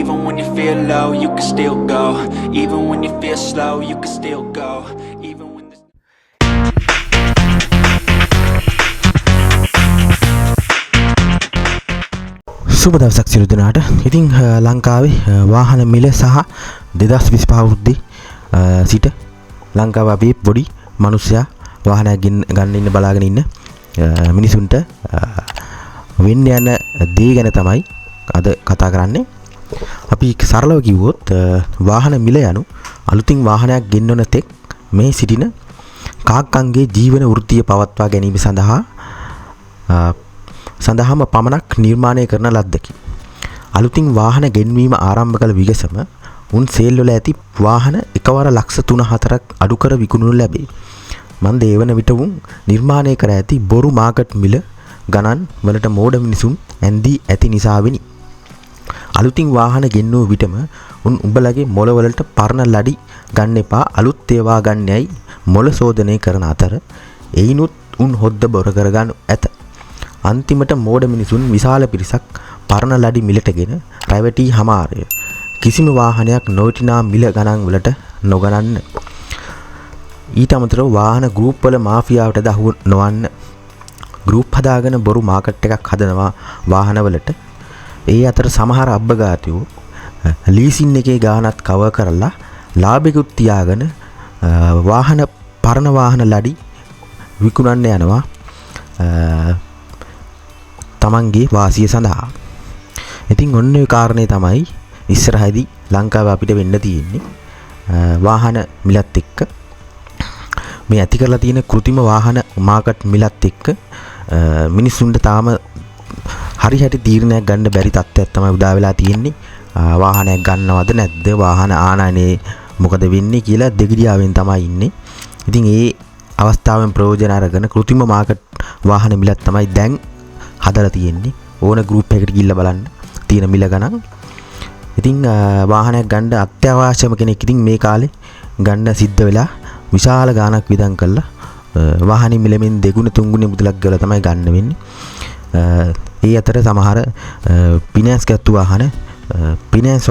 Even when you feel low, you can still go. Even when you feel slow, you can still go. Even when the සුබ දවසක් සියලු දෙනාට. ඉතින් ලංකාවේ වාහන මිල සහ 2025 අවුරුද්දේ සිට ලංකාව අපි පොඩි මිනිස්සයා වාහනයක් ගන්න ඉන්න බලාගෙන ඉන්න මිනිසුන්ට වෙන්න යන දේ ගැන තමයි අද කතා කරන්නේ. අපි සරලව කිව්වොත් වාහන මිල යනු අලුතින් වාහනයක් ගෙන්නන තෙක් මේ සිටින කාක්කන්ගේ ජීවන වෘත්තිය පවත්වා ගැනීම සඳහාම පමණක් නිර්මාණය කරන ලද්දකි. අලුතින් වාහන ගෙන්වීම ආරම්භ කළ විගසම උන් සේල් වල ඇති වාහන එකවර ලක්ෂ 3-4ක් අඩු කර විකුණනු ලැබේ. මන් දේවන විට උන් නිර්මාණය කර ඇති බොරු මාකට් මිල ගණන් වලට මෝඩ මිනිසුන් ඇන්දී ඇති නිසාවෙනි. අලුතින් වාහන ගෙන්වූ විටම උන් උඹලගේ මොළ වලට පරණ ලඩි ගන්න එපා, අලුත් ඒවා ගන්නයි මොළ සෝදනය කරන අතර එයිනුත් උන් හොද්ද බොර කරගනු ඇත. අන්තිමට මෝඩ මිනිසුන් විශාල පිරිසක් පරණ ලඩි මිලටගෙන රැවටි හමාරය. කිසිම වාහනයක් නොවටිනා මිල ගණන් වලට නොගණන්න. ඊට අමතරව වාහන ගෲප් වල මාෆියාවට දහුව නොවන්න. ගෲප් හදාගෙන බොරු මාකට් එකක් හදනවා වාහනවලට. ඒ අතර සමහර අබ්බගාතයෝ ලීසින් එකේ ගානත් කවර් කරලා ලාභෙකුත් තියාගෙන වාහන පරණ වාහන ලඩි විකුණන්න යනවා තමන්ගේ වාසිය සඳහා. ඉතින් ඔන්න ඔය කාරණේ තමයි ඉස්සරහදී ලංකාව අපිට වෙන්න තියෙන්නේ. වාහන මිලත් එක්ක මේ ඇති කරලා තියෙන કૃතිම වාහන මාකට් මිලත් එක්ක මිනිස්සුන්ට තාම හරි හැටි තීරණයක් ගන්න බැරි තත්ත්වයක් තමයි උදා වෙලා තියෙන්නේ. වාහනයක් ගන්නවද නැද්ද, වාහන ආනයනේ මොකද වෙන්නේ කියලා දෙගිඩියාවෙන් තමයි ඉන්නේ. ඉතින් ඒ අවස්ථාවෙන් ප්‍රයෝජන අරගෙන કૃතිම මාකට් වාහන මිලක් තමයි දැන් හදලා තියෙන්නේ. ඕන ගෲප් එකකට ගිහිල්ලා බලන්න තියෙන මිල ගණන්. ඉතින් වාහනයක් ගන්න අත්‍යවශ්‍යම කෙනෙක් ඉතින් මේ කාලේ ගන්න සිද්ධ වෙලා විශාල ගාණක් විදන් කළා වාහනේ මිලෙමින් දෙගුණ තුන්ගුණ මුදලක් ගාලා තමයි ගන්න වෙන්නේ. ඒ අතර සමහර පිනෑන්ස් ගත්තු වාහන පිනෑන්ස්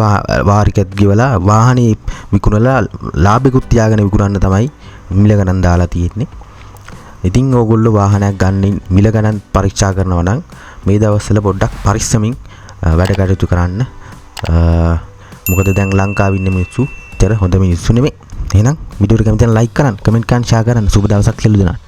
වාරිකත් ගෙවලා වාහනේ විකුණලා ලාභෙකුත් තියාගෙන විකුණන්න තමයි මිල ගණන් දාලා තියෙන්නේ. ඉතින් ඕගොල්ලෝ වාහනයක් ගන්න මිල ගණන් පරීක්ෂා කරනවා නම් මේ දවස්වල පොඩ්ඩක් පරිස්සමින් වැඩ කටයුතු කරන්න. මොකද දැන් ලංකාවේ ඉන්න මිනිස්සු තර හොඳ මිනිස්සු නෙමෙයි. එහෙනම් වීඩියෝ එක කැමති නම් ලයික් කරන්න, කමෙන්ට් කරන්න, ෂෙයා කරන්න. සුබ දවසක් සියලු දෙනාට.